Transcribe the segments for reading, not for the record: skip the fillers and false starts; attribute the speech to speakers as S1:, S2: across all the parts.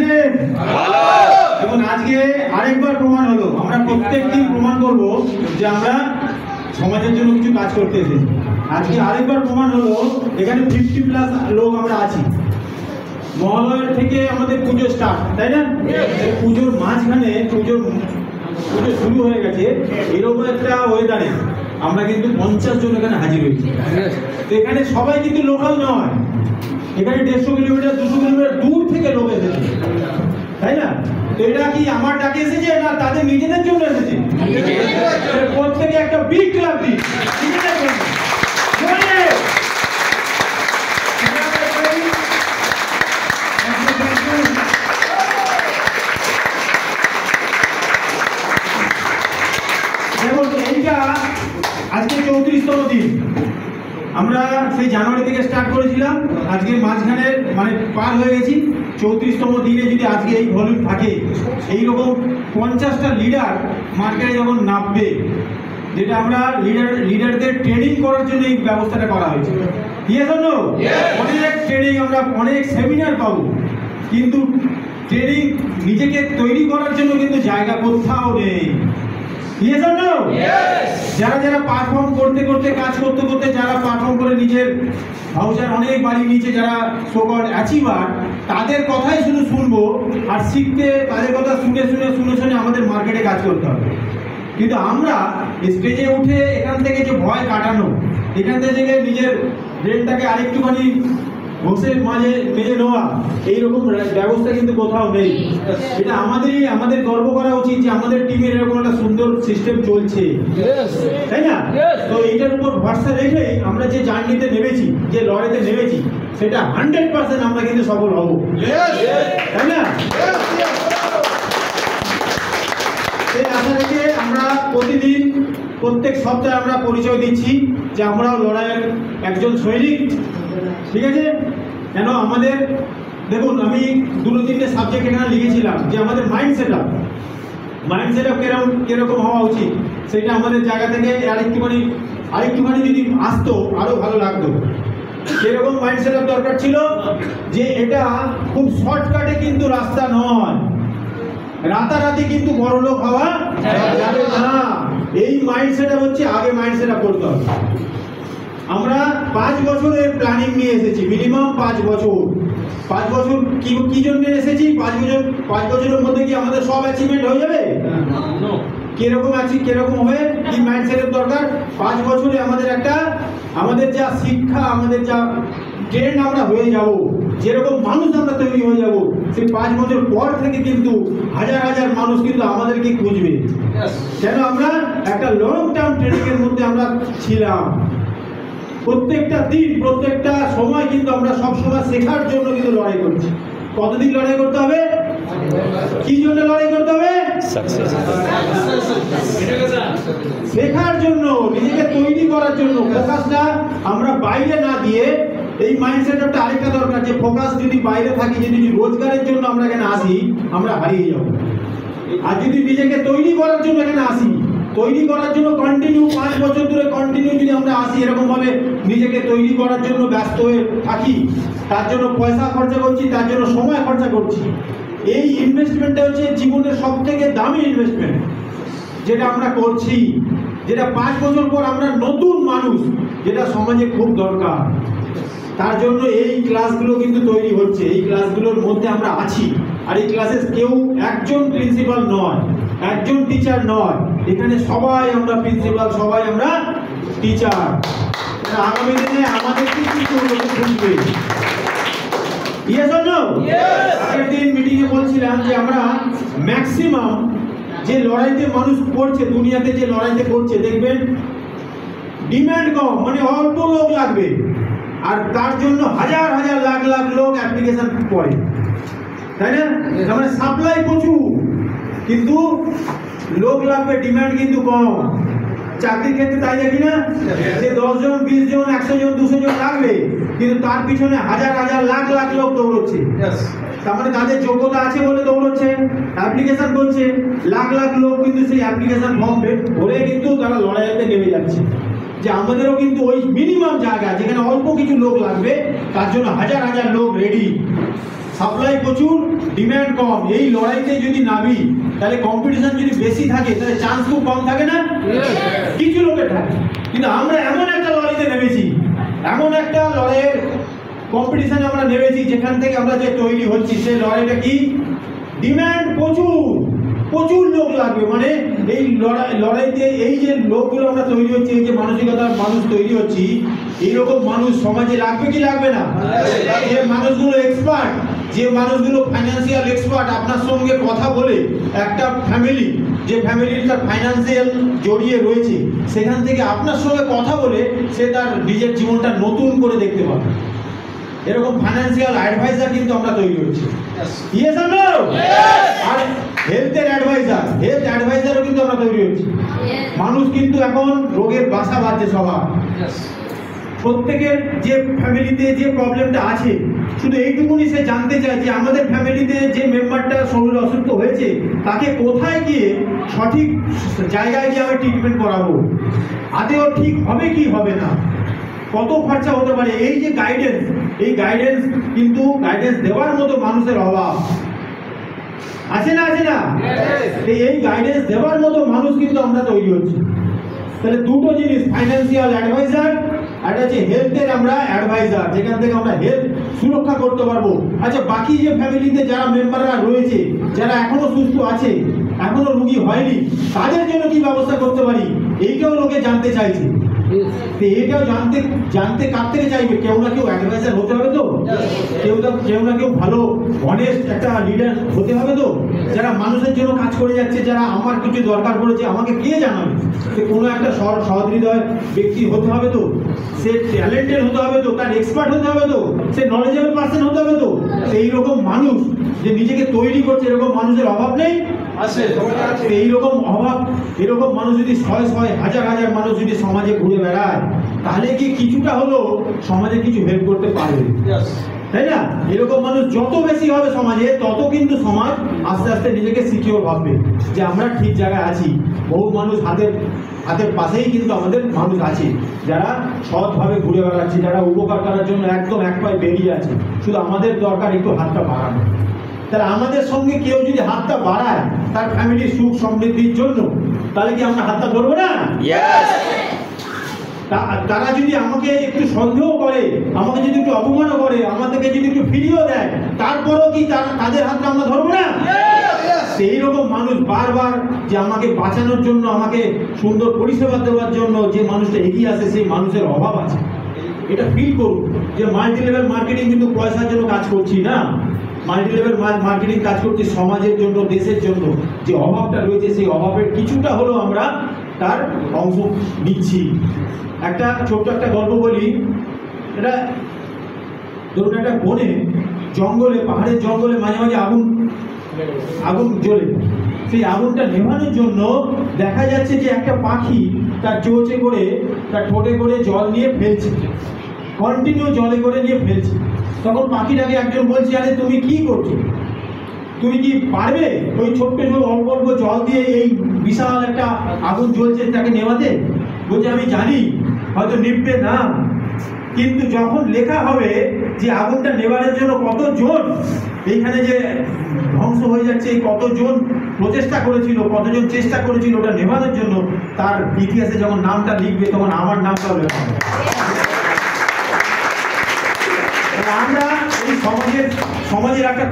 S1: আছেন? দেখুন আজকে আরেকবার প্রমাণ হলো, আমরা প্রত্যেক দিন প্রমাণ করব যে আমরা সমাজের জন্য কিছু কাজ করতে এসেছি। আজকে আরেকবার প্রমাণ হলো, এখানে 50+ লোক আমরা আছি। মহালয়ার থেকে আমাদের পুজো স্টার্ট, তাই না? পুজোর মাঝখানে পুজো শুরু হয়ে গেছে, এরকম একটা ওয়েদারে আমরা কিন্তু 50 জন এখানে হাজির হয়েছি। তো এখানে সবাই কিন্তু লোকাল নয়, এখানে 150 কিলোমিটার 200 কিলোমিটার দূর থেকে লোক এসেছে, তাই না? তো এটা কি আমার ডাকে এসেছে না তাদের নিজেদের জন্য এসেছে? প্রত্যেকে একটা বিগ ক্লাব দিই নিজেদের জন্য। আজকে 34তম দিন, আমরা সেই জানুয়ারি থেকে স্টার্ট করেছিলাম, আজকে মাঝখানে মানে পার হয়ে গেছি। 34তম দিনে যদি আজকে এই ভলিউম থাকে, এইরকম 50টা লিডার মার্কেটে যখন নামবে, যেটা আমরা লিডারদের ট্রেনিং করার জন্য এই ব্যবস্থাটা করা হয়েছে। অনেক ট্রেনিং, আমরা অনেক সেমিনার পাবো, কিন্তু ট্রেনিং নিজেকে তৈরি করার জন্য কিন্তু জায়গা কোথাও নেই। যারা যারা পারফর্ম করতে করতে, কাজ করতে করতে যারা পারফর্ম করে নিজের ভাউচার অনেক বাড়ি নিচে, যারা সোকল্ড অ্যাচিভার, তাদের কথাই শুধু শুনবো আর শিখতে, তাদের কথা শুনে শুনে আমাদের মার্কেটে কাজ করতে হবে। কিন্তু আমরা স্টেজে উঠে এখান থেকে যে ভয় কাটানো, এখান থেকে নিজের ব্রেনটাকে আরেকটুখানি বসে মাঝে মেজে নেওয়া, এইরকম ব্যবস্থা কিন্তু কোথাও নেই। এটা আমাদের গর্ব করা উচিত যে আমাদের টিমের এরকম একটা সুন্দর সিস্টেম চলছে, তাই না? তো এইটার উপর ভরসা রেখে আমরা যে জার্নিতে নেমেছি, যে লড়াইতে নেমেছি, সেটা 100% আমরা কিন্তু সফল হব, তাই না? সেই আশা রেখে আমরা প্রতিদিন, প্রত্যেক সপ্তাহে আমরা পরিচয় দিচ্ছি যে আমরাও লড়াইয়ের একজন সৈনিক, ঠিক আছে? কেন আমাদের, দেখুন আমি 2-3টে সাবজেক্ট এখানে লিখেছিলাম যে আমাদের মাইন্ড সেট আপ কিরকম হওয়া উচিত, সেটা আমাদের জায়গা থেকে আরেকটুখানি যদি আসতো আরো ভালো লাগতো। সেরকম মাইন্ড সেট আপ দরকার ছিল যে এটা খুব শর্টকাটে কিন্তু রাস্তা নয়, রাতারাতি কিন্তু বড়লোক হওয়া যাবে না। এই মাইন্ড সেট আপ হচ্ছে আগে মাইন্ড সেট আপ করতে হবে। আমরা 5 বছরের প্ল্যানিং নিয়ে এসেছি, মিনিমাম 5 বছর। 5 বছর কি জন্য এসেছি? 5 বছরের মধ্যে কি আমাদের সব অ্যাচিভমেন্ট হয়ে যাবে? কিরকম হবে, কি মাইন্ডসেটের দরকার? 5 বছরে আমাদের যা শিক্ষা, আমাদের যা ট্রেন্ড আমরা হয়ে যাব, যেরকম মানুষ আমরা তৈরি হয়ে যাব, সেই 5 বছর পর থেকে কিন্তু হাজার হাজার মানুষ কিন্তু আমাদেরকে খুঁজবে। কেন? আমরা একটা লং টার্ম ট্রেনিং এর মধ্যে আমরা ছিলাম। প্রত্যেকটা দিন, প্রত্যেকটা সময় কিন্তু আমরা সব সময় শেখার জন্য কিন্তু লড়াই করছি। কতদিন লড়াই করতে হবে? কি জন্য লড়াই করতে হবে? শেখার জন্য, নিজেকে তৈরি করার জন্য। ফোকাসটা আমরা বাইরে না দিয়ে, এই মাইন্ডসেটটা আরেকটা দরকার যে ফোকাস যদি বাইরে থাকি, যদি রোজগারের জন্য আমরা এখানে আসি, আমরা হারিয়ে যাব। আর যদি নিজেকে তৈরি করার জন্য এখানে আসি, তৈরি করার জন্য কন্টিনিউ 5 বছর ধরে কন্টিনিউ যদি আমরা আসি, এরকম ভাবে নিজেকে তৈরি করার জন্য ব্যস্ত হয়ে থাকি, তার জন্য পয়সা খরচা করছি, তার জন্য সময় খরচা করছি, এই ইনভেস্টমেন্টটা হচ্ছে জীবনের সবথেকে দামি ইনভেস্টমেন্ট যেটা আমরা করছি, যেটা 5 বছর পর আমরা নতুন মানুষ, যেটা সমাজে খুব দরকার। তার জন্য এই ক্লাসগুলো কিন্তু তৈরি হচ্ছে, এই ক্লাসগুলোর মধ্যে আমরা আছি। আর এই ক্লাসে কেউ একজন প্রিন্সিপাল নয়, একজন টিচার নয়, এখানে সবাই আমরা প্রিন্সিপাল, সবাই আমরা টিচার। আগামী দিনে আমাদেরকে কিছু বুঝবে। আগের দিন মিটিংয়ে বলছিলাম যে আমরা ম্যাক্সিমাম যে লড়াইতে মানুষ করছে, দুনিয়াতে যে লড়াইতে করছে, দেখবেন ডিমান্ড কম, মানে অল্প লোক লাগবে, আর তার জন্য হাজার হাজার লাখ লাখ লোক অ্যাপ্লিকেশন করে, তাই না? মানে সাপ্লাই প্রচুর, কিন্তু লোক লাগবে, ডিমান্ড কিন্তু কম। চাকরির ক্ষেত্রে তাই দেখি না যে 10 জন 20 জন 100 জন 200 জন লাগবে, কিন্তু তার পিছনে হাজার হাজার লাখ লাখ লোক দৌড়চ্ছে। তার মানে তাদের যোগ্যতা আছে বলে দৌড়চ্ছে, অ্যাপ্লিকেশন করছে, লাখ লাখ লোক কিন্তু সেই অ্যাপ্লিকেশন ফর্ম ভরে কিন্তু তারা লড়াইতে নেমে যাচ্ছে। যে আমাদেরও কিন্তু ওই মিনিমাম জায়গা যেখানে অল্প কিছু লোক লাগবে, তার জন্য হাজার হাজার লোক রেডি। সাপ্লাই প্রচুর, ডিমান্ড কম, এই লড়াইতে যদি নামি তাহলে কম্পিটিশন যদি বেশি থাকে তাহলে চান্স খুব কম থাকে না? কিছু লোকের থাকে। কিন্তু আমরা এমন একটা লড়াইতে নেমেছি, এমন একটা লড়াইয়ের কম্পিটিশনে আমরা নেমেছি যেখান থেকে আমরা যে তৈরি হচ্ছি সেই লড়াইটা কি? ডিমান্ড প্রচুর, প্রচুর লোক লাগবে। মানে এই লড়াইতে এই যে লোকগুলো আমরা তৈরি হচ্ছি, এই যে মানসিকতার মানুষ তৈরি হচ্ছি, এইরকম মানুষ সমাজে লাগবে কি লাগবে না? যে মানুষগুলো এক্সপার্ট, যে মানুষগুলো ফাইন্যান্সিয়াল এক্সপার্ট, আপনার সঙ্গে কথা বলে একটা ফ্যামিলি, যে ফ্যামিলির তার ফাইন্যান্সিয়াল জড়িয়ে রয়েছে, সেখান থেকে আপনার সঙ্গে কথা বলে সে তার নিজের জীবনটা নতুন করে দেখতে পাবে। এরকম ফাইন্যান্সিয়াল অ্যাডভাইজার কিন্তু আমরা তৈরি হচ্ছি। ইয়েস আর নো? আর হেলথের অ্যাডভাইজার, হেলথ অ্যাডভাইজারও কিন্তু আমরা তৈরি হচ্ছি। মানুষ কিন্তু এখন রোগের বাসা বাঁধছে সবার। প্রত্যেকের যে ফ্যামিলিতে যে প্রবলেমটা আছে, শুধু এইটুকুনি সে জানতে চায় যে আমাদের ফ্যামিলিতে যে মেম্বারটা শরীর অসুস্থ হয়েছে তাকে কোথায় গিয়ে সঠিক জায়গায় গিয়ে আমি ট্রিটমেন্ট করাবো, আদেও ঠিক হবে কি হবে না, কত খরচা হতে পারে। এই যে গাইডেন্স, এই গাইডেন্স কিন্তু গাইডেন্স দেওয়ার মতো মানুষের অভাব আছে না? আছে না? এই গাইডেন্স দেওয়ার মতো মানুষ কিন্তু আমরা তৈরি হচ্ছি। তাহলে দুটো জিনিস, ফাইন্যান্সিয়াল অ্যাডভাইজার আর হচ্ছে হেলথের আমরা অ্যাডভাইজার, যেখান থেকে আমরা হেলথ সুরক্ষা করতে পারবো। আচ্ছা, বাকি যে ফ্যামিলিতে যারা মেম্বাররা রয়েছে, যারা এখনো সুস্থ আছে, এখনো রুগী হয়নি, তাদের জন্য কি ব্যবস্থা করতে পারি, এইটাও লোকে জানতে চাইছে। এটাও জানতে কার থেকে চাইবে? কেউ না কেউ অ্যাডভাইজার হতে হবে তো, কেউ না কেউ ভালো অনেস্ট একটা লিডার হতে হবে তো, যারা মানুষের জন্য কাজ করে যাচ্ছে, যারা আমার কিছু দরকার পড়েছে আমাকে কে জানাবে, সে কোনো একটা সহৃদয় ব্যক্তি হতে হবে তো, সে ট্যালেন্টেড হতে হবে তো, তার এক্সপার্ট হতে হবে তো, সে নলেজেবল পার্সন হতে হবে তো। এইরকম মানুষ যে নিজেকে তৈরি করছে, এরকম মানুষের অভাব নেই? আছে। এইরকম অভাব, এরকম মানুষ যদি শয়ে হাজার হাজার মানুষ যদি সমাজে ঘুরে বেড়ায়, তাহলে কি কিছুটা হলো সমাজে কিছু হেল্প করতে পারবে, তাই না? এরকম মানুষ যত বেশি হবে সমাজে, তত কিন্তু সমাজ আস্তে আস্তে নিজেকে সিকিউর ভাববে যে আমরা ঠিক জায়গায় আছি। বহু মানুষ হাতের পাশেই কিন্তু আমাদের মানুষ আছে যারা সৎভাবে ঘুরে বেড়াচ্ছে, যারা উপকার করার জন্য একদম এক পায়ে বেরিয়ে আছে। শুধু আমাদের দরকার একটু হাতটা বাড়ানো। তাহলে আমাদের সঙ্গে কেউ যদি হাতটা বাড়ায় তার ফ্যামিলির সুখ সমৃদ্ধির জন্য, তাহলে কি আমরা হাতটা ধরবো না? তারা যদি আমাকে একটু সন্দেহ করে, আমাকে যদি একটু অপমানও করে, আমাদেরকে যদি একটু ফিরিয়েও দেয়, তারপরেও কি তাদের হাতটা আমরা ধরবো না? সেই রকম মানুষ বারবার যে আমাকে বাঁচানোর জন্য, আমাকে সুন্দর পরিষেবা দেওয়ার জন্য যে মানুষটা এগিয়ে আসে, সেই মানুষের অভাব আছে। এটা ফিল করুন যে মাল্টি লেভেল মার্কেটিং কিন্তু পয়সার জন্য কাজ করছি না, মাল্টি লেভেল মার্কেটিং কাজ করছি সমাজের জন্য, দেশের জন্য। যে অভাবটা রয়েছে সেই অভাবের কিছুটা হলেও আমরা তার অংশ নিচ্ছি। একটা ছোট্ট একটা গল্প বলি। এটা ধরুন একটা বনে, জঙ্গলে, পাহাড়ের জঙ্গলে মাঝে মাঝে আগুন জ্বলে। সেই আগুনটা নেভানোর জন্য দেখা যাচ্ছে যে একটা পাখি তার চোঁচে করে, তার ঠোঁটে করে জল নিয়ে ফেলছে, কন্টিনিউ জলে করে নিয়ে ফেলছে। তখন পাখিটাকে একজন বলছে, আরে তুমি কি করছো, তুমি কি পারবে ওই ছোট্ট অল্প অল্প জল দিয়ে এই বিশাল একটা আগুন জ্বলছে তাকে নেভাতে? বলছে, আমি জানি হয়তো নিভবে না, কিন্তু যখন লেখা হবে যে আগুনটা নেভানোর জন্য কতজন এইখানে যে ধ্বংস হয়ে যাচ্ছে, কতজন প্রচেষ্টা করেছিল, কতজন চেষ্টা করেছিল ওটা নেভানোর জন্য, তার ইতিহাসে যখন নামটা লিখবে তখন আমার নামটাও লেখা হবে। আমরা এই সমাজের একটা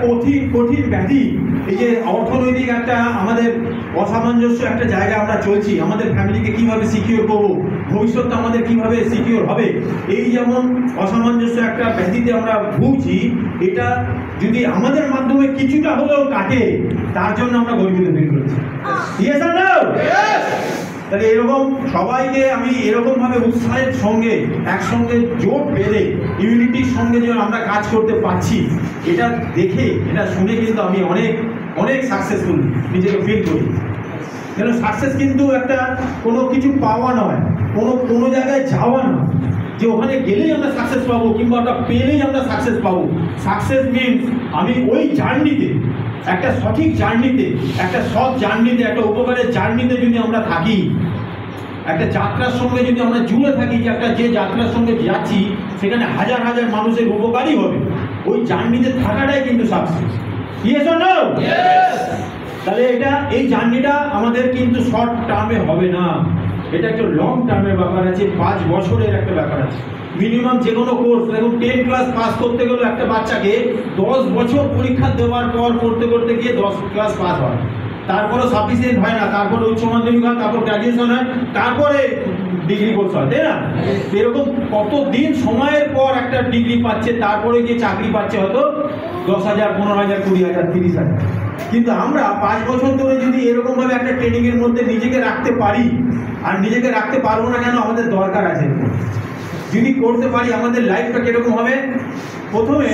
S1: কঠিন ব্যাধি, এই যে অর্থনৈতিক একটা আমাদের অসামঞ্জস্য একটা জায়গায় আমরা চলছি, আমাদের ফ্যামিলিকে কিভাবে সিকিউর করবো, ভবিষ্যৎটা আমাদের কিভাবে সিকিউর হবে, এই যেমন অসামঞ্জস্য একটা ব্যাধিতে আমরা ভুগছি, এটা যদি আমাদের মাধ্যমে কিছুটা হলেও কাটে, তার জন্য আমরা গর্বিত ফিল করছি। ইয়েস আর নো? তাহলে এরকম সবাইকে আমি এরকমভাবে উৎসাহের সঙ্গে একসঙ্গে জোট বেঁধে ইউনিটির সঙ্গে যেন আমরা কাজ করতে পারছি, এটা দেখে, এটা শুনে কিন্তু আমি অনেক সাকসেসফুল নিজেকে ফিল করি। কেন সাকসেস কিন্তু একটা কোনো কিছু পাওয়া নয়, কোনো জায়গায় যাওয়া নয় যে ওখানে গেলেই আমরা সাকসেস পাবো কিংবা ওটা পেলেই আমরা সাকসেস পাবো। সাকসেস মিনস আমি ওই জার্নিতে, একটা সঠিক জার্নিতে, একটা সৎ জার্নিতে, একটা উপকারের জার্নিতে যদি আমরা থাকি, একটা যাত্রার সঙ্গে যদি আমরা জুড়ে থাকি, যে যাত্রার সঙ্গে যাচ্ছি সেখানে হাজার হাজার মানুষের উপকারই হবে, ওই জার্নিতে থাকাটাই কিন্তু সাকসেস। Yes or no? তাহলে এই জার্নিটা আমাদের কিন্তু শর্ট টার্মে হবে না, এটা একটা লং টার্মের ব্যাপার আছে, 5 বছরের একটা ব্যাপার আছে মিনিমাম। যে কোনো কোর্স দেখুন 10 ক্লাস পাস করতে গেলে একটা বাচ্চাকে 10 বছর পরীক্ষা দেওয়ার পর করতে করতে গিয়ে 10 ক্লাস পাস হয়, তারপরেও সাফিসিয়েন্ট হয় না, তারপরে উচ্চ মাধ্যমিক হয়, তারপর গ্র্যাজুয়েশন হয়, তারপরে ডিগ্রি কোর্স হয়, তাই না? এরকম কতদিন সময়ের পর একটা ডিগ্রি পাচ্ছে, তারপরে গিয়ে চাকরি পাচ্ছে হয়তো 10,000, 15,000, 20,000, 30,000। কিন্তু আমরা 5 বছর ধরে যদি এরকমভাবে একটা ট্রেনিংয়ের মধ্যে নিজেকে রাখতে পারি, আর নিজেকে রাখতে পারবো না কেন, আমাদের দরকার আছে। যদি করতে পারি আমাদের লাইফটা কিরকম হবে? প্রথমে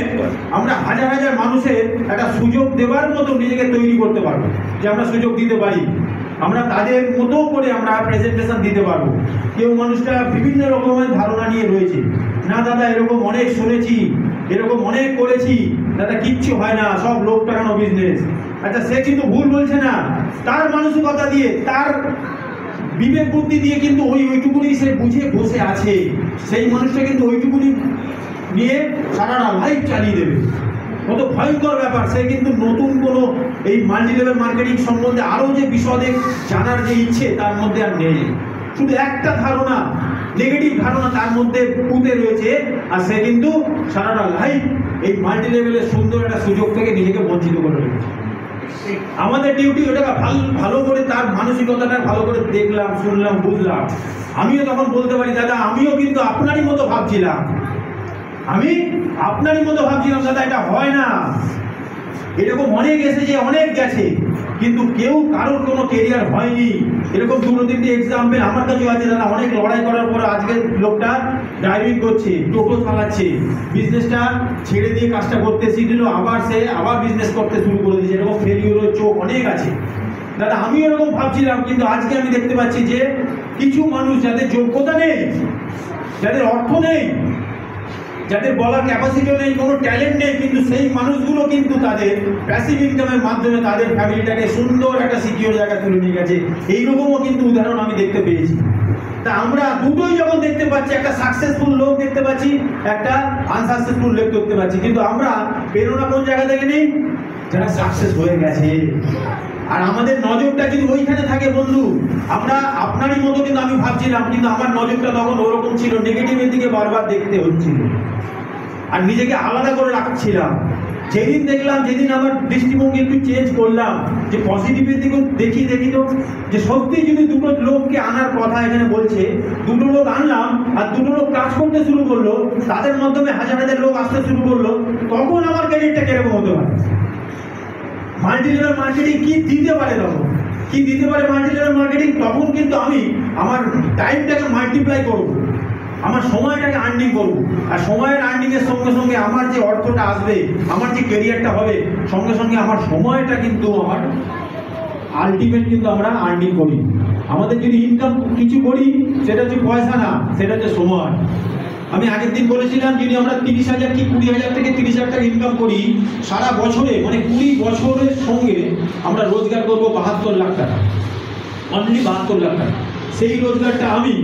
S1: আমরা হাজার হাজার মানুষের একটা সুযোগ দেওয়ার মতো নিজেকে তৈরি করতে পারবো, যে আমরা সুযোগ দিতে পারি, আমরা তাদের মতো করে আমরা প্রেজেন্টেশন দিতে পারবো। কেউ মানুষটা বিভিন্ন রকমের ধারণা নিয়ে রয়েছে, না দাদা এরকম অনেক শুনেছি, এরকম অনেক করেছি, দাদা কিচ্ছু হয় না, সব লোক টাকানো বিজনেস। আচ্ছা, সে কিন্তু ভুল বলছে না, তার মানসিকতা দিয়ে, তার বিবেক বুদ্ধি দিয়ে কিন্তু ওইটুকুনি সে বুঝে বসে আছে, সেই মানুষটা কিন্তু ওইটুকুনি নিয়ে সারাটা লাইফ চালিয়ে দেবে। কত ভয়ঙ্কর ব্যাপার! সে কিন্তু নতুন কোনো এই মাল্টি লেভেল মার্কেটিং সম্বন্ধে আরও যে বিশদে জানার যে ইচ্ছে তার মধ্যে আর নেই, শুধু একটা ধারণা, নেগেটিভ ধারণা তার মধ্যে পুঁতে রয়েছে, আর সে কিন্তু সারাটা লাইফ এই মাল্টি লেভেলের সুন্দর একটা সুযোগ থেকে নিজেকে বঞ্চিত করে রেখেছে। আমাদের ডিউটি ওটাকে ভালো করে তার মানসিকতাটা ভালো করে দেখলাম, শুনলাম, বুঝলাম। আমিও তখন বলতে পারি, দাদা আমিও কিন্তু আপনারই মতো ভাবছিলাম, দাদা এটা হয় না, এরকম অনেক এসেছে, অনেক গেছে, কিন্তু কেউ কারোর কোনো কেরিয়ার হয়নি। এরকম 2-3টি এক্সাম্পল আমার কাছেও আছে দাদা। অনেক লড়াই করার পর আজকে লোকটা ড্রাইভিং করছে, টোটো চালাচ্ছে, বিজনেসটা ছেড়ে দিয়ে কাজটা করতে শিখলো, আবার বিজনেস করতে শুরু করে দিয়েছে। এরকম ফেলিওরের চোখ অনেক আছে দাদা। আমি এরকম ভাবছিলাম, কিন্তু আজকে আমি দেখতে পাচ্ছি যে কিছু মানুষ যাদের যোগ্যতা নেই, যাদের অর্থ নেই, যাদের বলার ক্যাপাসিটিও নেই, কোনো ট্যালেন্ট নেই, কিন্তু সেই মানুষগুলো কিন্তু তাদের প্যাসিভ ইনকামের মাধ্যমে তাদের ফ্যামিলিটাকে সুন্দর একটা সিকিউর জায়গায় তুলে নিয়ে গেছে। এইরকমও কিন্তু উদাহরণ আমি দেখতে পেয়েছি। তা আমরা দুটোই যখন দেখতে পাচ্ছি, একটা সাকসেসফুল লোক দেখতে পাচ্ছি, একটা আনসাকসেসফুল লোক দেখতে পাচ্ছি, কিন্তু আমরা প্রেরণা কোন জায়গা থেকে নেই? যারা সাকসেস হয়ে গেছে। আর আমাদের নজরটা যদি ওইখানে থাকে বন্ধু, আমরা আপনারই মতো কিন্তু আমি ভাবছিলাম, কিন্তু আমার নজরটা তখন ওরকম ছিল, নেগেটিভের দিকে বারবার দেখতে হচ্ছিল, আর নিজেকে আলাদা করে রাখছিলাম। যেদিন দেখলাম, যেদিন আমার দৃষ্টিভঙ্গি একটু চেঞ্জ করলাম, যে পজিটিভের দিকে দেখি তো যে সত্যি যদি দুটো লোককে আনার কথা এখানে বলছে, দুটো লোক আনলাম, আর দুটো লোক কাজ করতে শুরু করলো, তাদের মাধ্যমে হাজার হাজার লোক আসতে শুরু করলো, তখন আমার ক্যারিয়ারটা কিরকম হতে পারে? মাল্টি লেভেল মার্কেটিং কি দিতে পারে? তখন কি দিতে পারে মাল্টি লেভেল মার্কেটিং? তখন কিন্তু আমি আমার টাইমটাকে মাল্টিপ্লাই করব, আমার সময়টাকে আর্নিং করব, আর সময়ের আর্নিংয়ের সঙ্গে সঙ্গে আমার যে অর্থটা আসবে, আমার যে ক্যারিয়ারটা হবে, সঙ্গে সঙ্গে আমার সময়টা কিন্তু আমার আলটিমেট কিন্তু আমরা আর্নিং করি। আমাদের যদি ইনকাম কিছু করি, সেটা হচ্ছে পয়সা না, সেটা হচ্ছে সময়। আমি আগের দিন বলেছিলাম, যদি আমরা 30,000 কি 20,000 থেকে 30,000 টাকা ইনকাম করি সারা বছরে, মানে 20 বছরের সঙ্গে আমরা রোজগার করবো 72 লাখ টাকা, অনলি 72 লাখ টাকা। সেই রোজগারটা আমি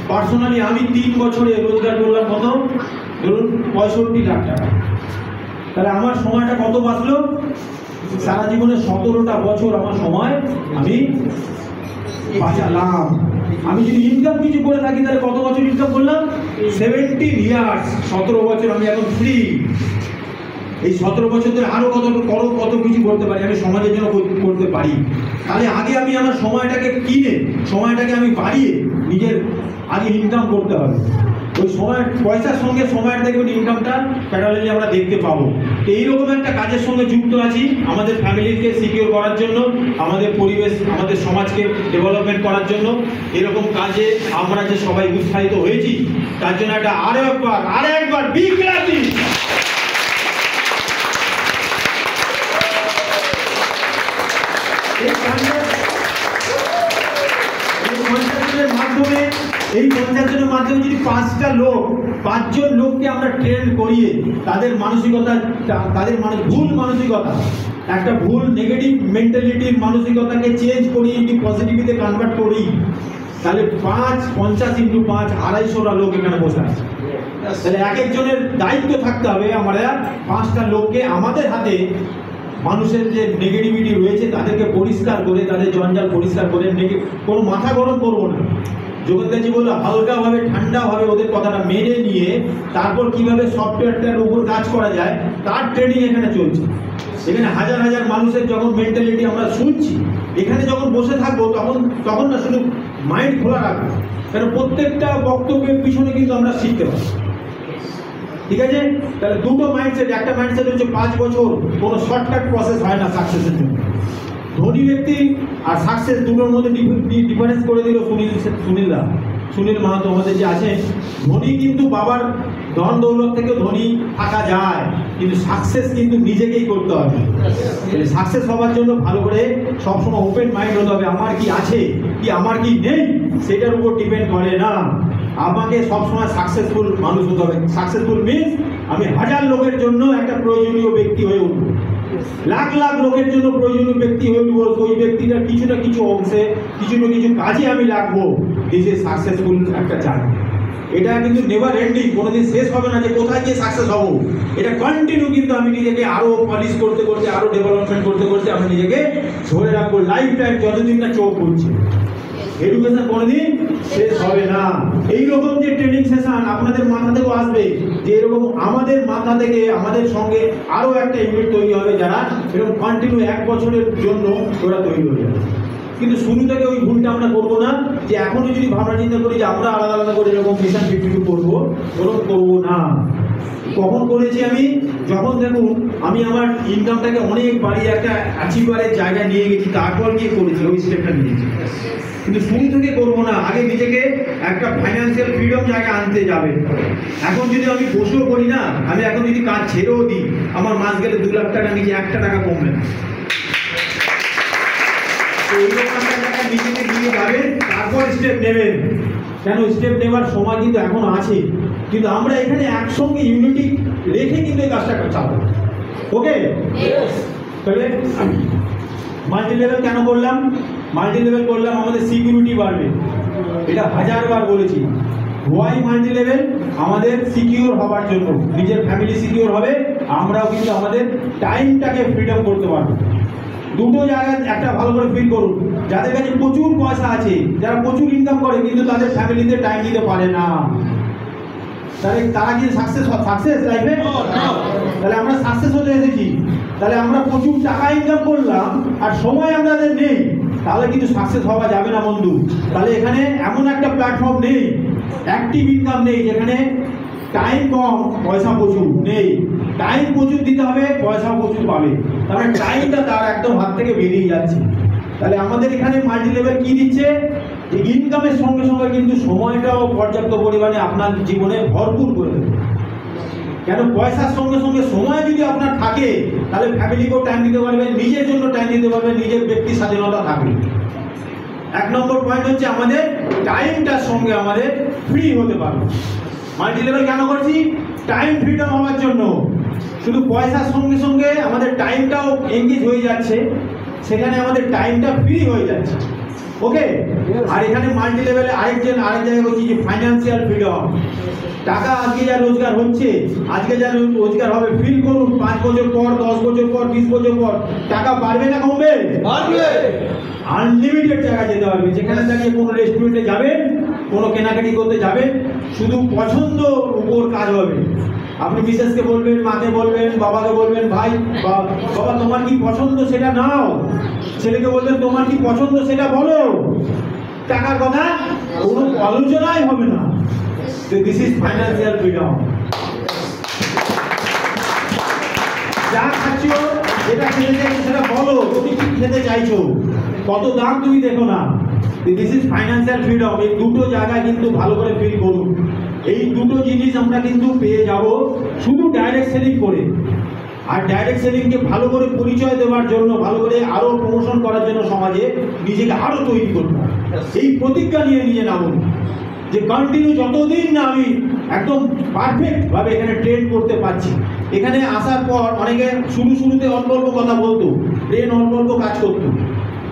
S1: পার্সোনালি 3 বছরে রোজগার করলাম কত? ধরুন 65 লাখ টাকা। তাহলে আমার সময়টা কত বাঁচলো? সারা জীবনে 17টা বছর আমার সময় আমি বাঁচালাম। আমি যদি ইনকাম কিছু করে থাকি, তাহলে কত বছর ইনকাম করলাম? 17 ইয়ার্স, 17 বছর আমি এখন ফ্রি। এই 17 বছর ধরে আরো কত কিছু করতে পারি, আমি সমাজের জন্য করতে পারি। তাহলে আগে আমি আমার সময়টাকে কিনে, সময়টাকে আমি বাড়িয়ে নিজের আগে ইনকাম করতে হবে। ওই সময় পয়সার সঙ্গে সময়ের দেখবেন ইনকামটা প্যারালালি আমরা দেখতে পাবো। তো এইরকম একটা কাজের সঙ্গে যুক্ত আছি, আমাদের ফ্যামিলিকে সিকিউর করার জন্য, আমাদের পরিবেশ, আমাদের সমাজকে ডেভেলপমেন্ট করার জন্য। এরকম কাজে আমরা যে সবাই উৎসাহিত হয়েছি, তার জন্য একটা আরো একবার বিগ ক্লাপিং। এই পঞ্চায়েতের মাধ্যমে যদি 5জন লোককে আমরা ট্রেন করিয়ে তাদের মানসিকতা, ভুল মানসিকতা, একটা ভুল নেগেটিভ মেন্টালিটির মানসিকতাকে চেঞ্জ করি, পজিটিভিতে কনভার্ট করি, তাহলে 50 × 5 250টা লোক এখানে বসে আছে। তাহলে এক একজনের দায়িত্ব থাকতে হবে আমরা 5টা লোককে আমাদের হাতে মানুষের যে নেগেটিভিটি রয়েছে তাদেরকে পরিষ্কার করে, তাদের জঞ্জাল পরিষ্কার করে, কোনো মাথা গরম করবো না। যোগেন্দ্রজি বললো হালকাভাবে ঠান্ডাভাবে ওদের কথাটা মেনে নিয়ে তারপর কিভাবে সফটওয়্যারটার উপর কাজ করা যায় তার ট্রেনিং এখানে চলছে। এখানে হাজার হাজার মানুষের যখন মেন্টালিটি আমরা শুনছি, এখানে যখন বসে থাকবো তখন না শুধু মাইন্ড খোলা রাখবো, কারণ প্রত্যেকটা বক্তব্যের পিছনে কিন্তু আমরা শিখতে পারি। ঠিক আছে, তাহলে দুটো মাইন্ডসেট, একটা মাইন্ডসেট হচ্ছে 5 বছর, কোনো শর্টকাট প্রসেস হয় না সাকসেসের জন্য। ধনী ব্যক্তি আর সাকসেস দুটোর মধ্যে ডিফারেন্স করে দিল সুনীল মাহাতো আমাদের যে আছে। ধনী কিন্তু বাবার ধন দৌলত থেকে ধনী থাকা যায়, কিন্তু সাকসেস কিন্তু নিজেকেই করতে হবে। সাকসেস হওয়ার জন্য ভালো করে সবসময় ওপেন মাইন্ড হতে হবে। আমার কি আছে, কি আমার কি নেই, সেটার উপর ডিপেন্ড করে না। আমাকে সবসময় সাকসেসফুল মানুষ হতে হবে। সাকসেসফুল মিনস আমি 1000 লোকের জন্য একটা প্রয়োজনীয় ব্যক্তি হয়ে উঠব, লাখ লাখ লোকের জন্য প্রয়োজনীয় ব্যক্তি হয়ে উঠব। ওই ব্যক্তিটার কিছু না কিছু অংশে, কিছু না কিছু কাজে আমি লাগবো। দিস ইজ সাকসেসফুল একটা জার্নি। এটা কিন্তু নেভার এন্ডিং, কোনোদিন শেষ হবে না যে কোথায় গিয়ে সাকসেস হবো। এটা কন্টিনিউ, কিন্তু আমি নিজেকে আরো পলিশ করতে করতে, আরো ডেভেলপমেন্ট করতে করতে আমি নিজেকে ধরে রাখবো লাইফ টাইম, যতদিন না চোখ করছে। এডুকেশন কোনোদিন শেষ হবে না। এইরকম যে ট্রেনিং সেশন আপনাদের মাথা থেকেও আসবে, যে এরকম আমাদের মাথা থেকে আমাদের সঙ্গে আরো একটা ইউনিট তৈরি হবে, যারা এরকম কন্টিনিউ 1 বছরের জন্য ওরা তৈরি হয়ে যাবে। কিন্তু শুরু থেকে ওই ভুলটা আমরা করবো না, যে এখনো যদি ভাবনা চিন্তা করি যে আমরা আলাদা আলাদা করে এরকম মিশন 52 করবো, ওরকম করবো না। কখন করেছি আমি, যখন দেখুন আমি আমার ইনকামটাকে অনেক বাড়িয়ে একটা অ্যাচিভারের জায়গায় নিয়ে গেছি, তারপর গিয়ে করেছি, ওই স্টেপটা নিয়েছি। কিন্তু শুরু থেকে করবো না, আগে নিজেকে একটা ফাইন্যান্সিয়াল ফ্রিডম জায়গায় আনতে যাবে। এখন যদি আমি বসেও করি না, আমি এখন যদি কাজ ছেড়েও দিই, আমার মাস গেলে 2 লাখ টাকা নিচে 1 টাকা কমবে না। নিজেকে নিয়ে যাবেন, তারপর স্টেপ নেবেন। কেন স্টেপ নেওয়ার সময় কিন্তু এখন আছে, কিন্তু আমরা এখানে একসঙ্গে ইউনিটি রেখে কিন্তু এই কাজটা চালাবো। ওকে, তাহলে মাল্টি লেভেল কেন করলাম? মাল্টি লেভেল করলাম আমাদের সিকিউরিটি বাড়বে, এটা 1000 বার বলেছি। Why multi level? আমাদের সিকিউর হওয়ার জন্য, নিজের ফ্যামিলি সিকিউর হবে, আমরাও কিন্তু আমাদের টাইমটাকে ফ্রিডম করতে পারবো। দুটো জায়গায় একটা ভালো করে ফিল করুন, যাদের কাছে প্রচুর পয়সা আছে, যারা প্রচুর ইনকাম করে কিন্তু তাদের ফ্যামিলিতে টাইম দিতে পারে না, তারা কি সাকসেস লাইফে? তাহলে আমরা সাকসেস হতে এসেছি, তাহলে আমরা প্রচুর টাকা ইনকাম করলাম আর সময় আমাদের নেই, তাহলে কিন্তু সাকসেস হওয়া যাবে না বন্ধু। তাহলে এখানে এমন একটা প্ল্যাটফর্ম নেই, অ্যাক্টিভ ইনকাম নেই, যেখানে টাইম কম পয়সা প্রচুর নেই। টাইম প্রচুর দিতে হবে, পয়সা প্রচুর পাবে, তাহলে টাইমটা তার একদম হাত থেকে বেরিয়ে যাচ্ছে। তাহলে আমাদের এখানে মাল্টি লেভেল কি দিচ্ছে, যে ইনকামের সঙ্গে সঙ্গে কিন্তু সময়টাও পর্যাপ্ত পরিমাণে আপনার জীবনে ভরপুর করে দেবে। কেন, পয়সার সঙ্গে সঙ্গে সময় যদি আপনার থাকে, তাহলে ফ্যামিলিকেও টাইম দিতে পারবেন, নিজের জন্য টাইম দিতে পারবেন, নিজের ব্যক্তি স্বাধীনতা থাকবে। 1 নম্বর পয়েন্ট হচ্ছে আমাদের টাইমটার সঙ্গে আমাদের ফ্রি হতে পারবে। মাল্টি লেভেল কেন করছি? টাইম ফ্রিডম হওয়ার জন্য। শুধু পয়সার সঙ্গে সঙ্গে আমাদের টাইমটাও এঙ্গেজ হয়ে যাচ্ছে, সেখানে আমাদের টাইমটা ফ্রি হয়ে যাচ্ছে। ওকে, আর এখানে মাল্টি লেভেলে আরেক জায়গায় বলছি যে ফাইন্যান্সিয়াল ফ্রিডম। টাকা আজকে যা রোজগার হচ্ছে, আজকে যা রোজগার হবে, ফিল করুন 5 বছর পর, 10 বছর পর, 20 বছর পর টাকা বাড়বে না কমবে? বাড়বে। আনলিমিটেড জায়গা যেতে পারবে, যেখানে দাঁড়িয়ে কোনো রেস্টুরেন্টে যাবেন, কোনো কেনাকাটি করতে যাবেন, শুধু পছন্দ উপর কাজ হবে। আপনি মিসেসকে বলবেন, মাকে বলবেন, বাবাকে বলবেন, ভাই বাবা তোমার কি পছন্দ সেটা নাও। ছেলেকে বলবেন তোমার কি পছন্দ সেটা বলো। টাকার কথা কোনো আলোচনাই হবে না। This is financial freedom. যা খাচ্ছো, যেটা খেতে চাইছো সেটা বলো, তুমি কি খেতে চাইছো, কত দাম তুমি দেখো না। This is financial freedom. এই দুটো জায়গায় কিন্তু ভালো করে ফিল করুন। এই দুটো জিনিস আমরা কিন্তু পেয়ে যাব শুধু ডাইরেক্ট সেলিং করে। আর ডাইরেক্ট সেলিংকে ভালো করে পরিচয় দেওয়ার জন্য, ভালো করে আরো প্রমোশন করার জন্য সমাজে নিজেকে আরো তৈরি করতে হবে। এই প্রতিজ্ঞা নিয়ে নিয়ে নামুন যে কন্টিনিউ যতদিন না আমি একদম পারফেক্ট ভাবে এখানে ট্রেন করতে পারছি। এখানে আসার পর অনেকে শুরুতে অল্প অল্প কথা বলতো, ব্রেন অল্প অল্প কাজ করতো,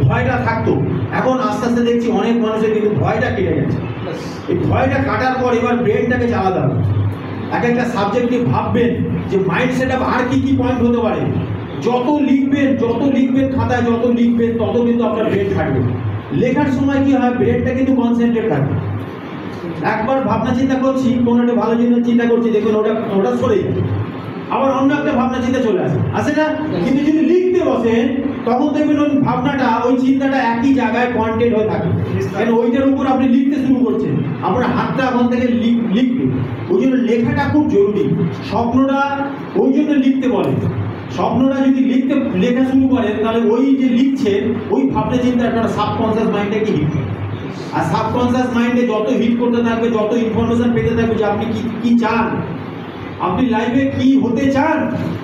S1: ভয়টা থাকতো। এখন আস্তে আস্তে দেখছি অনেক মানুষের কিন্তু ভয়টা কেটে গেছে। এই ভয়টা কাটার পর এবার ব্রেনটাকে চালাতে হবে। এক একটা সাবজেক্ট নিয়ে ভাববেন যে মাইন্ড সেট আপ আর কি কি পয়েন্ট হতে পারে। যত লিখবেন খাতায়, যত লিখবেন তত কিন্তু আপনার ব্রেন থাকবে। লেখার সময় কি হয়, ব্রেনটা কিন্তু কনসেন্ট্রেট থাকে। একবার ভাবনা চিন্তা করছি, কোনো একটা ভালো জিনিস চিন্তা করছি, দেখুন ওটা সরে যায়, আবার অন্য একটা ভাবনা চিন্তা চলে আসে না? কিন্তু যদি লিখতে বসেন তখন দেখবেন ওই ভাবনাটা, ওই চিন্তাটা একই জায়গায় পয়েন্টেড হয়ে থাকে। কারণ ওইটার উপর আপনি লিখতে শুরু করছেন, আপনার হাতটা এখন থেকে লিখবে। ওই জন্য লেখাটা খুব জরুরি। স্বপ্নটা ওই জন্য লিখতে বলে। স্বপ্নটা যদি লেখা শুরু করেন তাহলে ওই যে লিখছেন ওই ভাবনা চিন্তা আপনার সাবকনসিয়াস মাইন্ডে কি হিট করে। আর সাবকনসিয়াস মাইন্ডে যত হিট করতে থাকবে, যত ইনফরমেশন পেতে থাকবে যে আপনি কি চান, আপনি লাইফে কি হতে চান,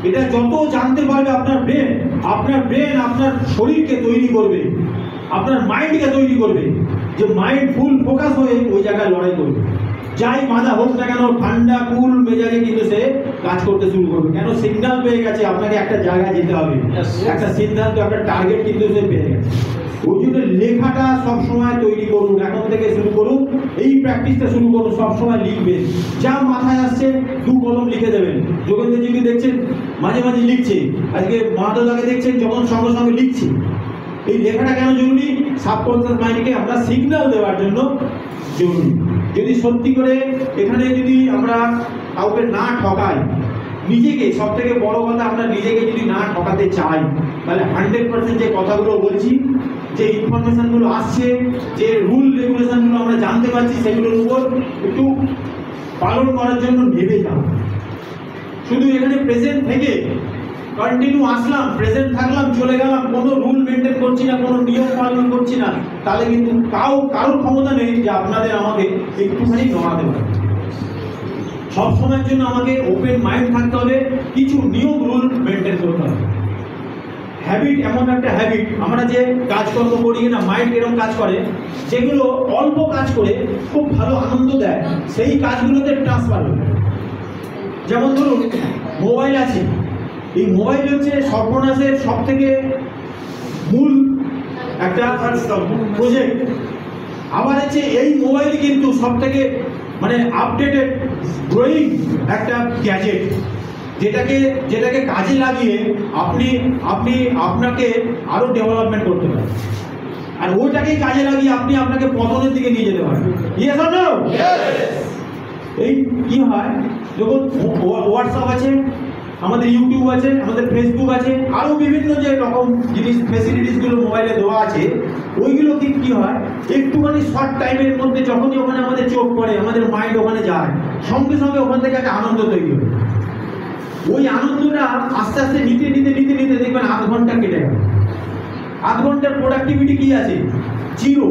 S1: এটা যত জানতে পারবে আপনার ব্রেন আপনার শরীরকে তৈরি করবে, আপনার মাইন্ডকে তৈরি করবে, যে মাইন্ড ফুল ফোকাস হয়ে ওই জায়গায় লড়াই করবে। যাই বাধা হোক না কেন ঠান্ডা কুল মেজাজে কিন্তু সে কাজ করতে শুরু করবে। কেন সিগন্যাল পেয়ে গেছে আপনাকে একটা জায়গায় যেতে হবে, একটা সিদ্ধান্ত, একটা টার্গেট কিন্তু সে পেয়ে গেছে। ওই জন্য লেখাটা সবসময় তৈরি করুন, এখন থেকে শুরু করুন, এই প্র্যাকটিসটা শুরু করুন। সবসময় লিখবেন, যা মাথায় আসছে 2 কলম লিখে দেবেন। যোগেন্দ্রজিকে দেখছেন মাঝে মাঝে লিখছে, আজকে মাহাতোদাকে দেখছেন যখন সঙ্গে সঙ্গে লিখছে। এই লেখাটা কেন জরুরি? সাবকনসিয়াস মাইন্ডকে আমরা সিগন্যাল দেওয়ার জন্য জরুরি। যদি সত্যি করে এখানে যদি আমরা কাউকে না ঠকাই, নিজেকে, সব থেকে বড় কথা আমরা নিজেকে যদি না ঠকাতে চাই, তাহলে 100% যে কথাগুলো বলছি, যে ইনফরমেশনগুলো আসছে, যে রুল রেগুলেশনগুলো আমরা জানতে পারছি, সেগুলোর উপর একটু পালন করার জন্য ভেবে যাও। শুধু এখানে প্রেজেন্ট থেকে কন্টিনিউ আসলাম, প্রেজেন্ট থাকলাম, চলে গেলাম, কোনো রুল মেনটেন করছি না, কোনো নিয়ম পালন করছি না, তাহলে কিন্তু কারোর ক্ষমতা নেই যে আপনাদের আমাকে একটুখানি নড়াতে পারে। সব সময়ের জন্য আমাকে ওপেন মাইন্ড থাকতে হবে, কিছু নিয়ম রুল মেনটেন করতে হবে। হ্যাবিট এমন একটা হ্যাবিট, আমরা যে কাজকর্ম করি না, মাইন্ড এরকম কাজ করে, যেগুলো অল্প কাজ করে খুব ভালো আনন্দ দেয়, সেই কাজগুলোতে ট্রান্সফার হবে। যেমন ধরুন মোবাইল আছে, এই মোবাইল হচ্ছে সর্বনাশের সব থেকে মূল একটা প্রজেক্ট। আবার হচ্ছে এই মোবাইল কিন্তু সব থেকে মানে আপডেটেড গ্রোয়িং একটা গ্যাজেট, যেটাকে কাজে লাগিয়ে আপনাকে আরো ডেভেলপমেন্ট করতে পারেন, আর ওইটাকেই কাজে লাগিয়ে আপনাকে পতনের দিকে নিয়ে যেতে পারেন। Yes or no? এই কি হয়, যখন হোয়াটসঅ্যাপ আছে, আমাদের ইউটিউব আছে, আমাদের ফেসবুক আছে, আরো বিভিন্ন যে রকম জিনিস ফেসিলিটিসগুলো মোবাইলে দেওয়া আছে, ওইগুলো কি হয়, একটুখানি শর্ট টাইমের মধ্যে যখনই ওখানে আমাদের চোখ পড়ে, আমাদের মাইন্ড ওখানে যায়, সঙ্গে সঙ্গে ওখান থেকে একটা আনন্দ তৈরি হয়। ওই আনন্দটা আস্তে আস্তে নিতে দেখবেন 8 ঘন্টা কেটে গেল। 8 ঘন্টার প্রোডাক্টিভিটি কি আছে? 0।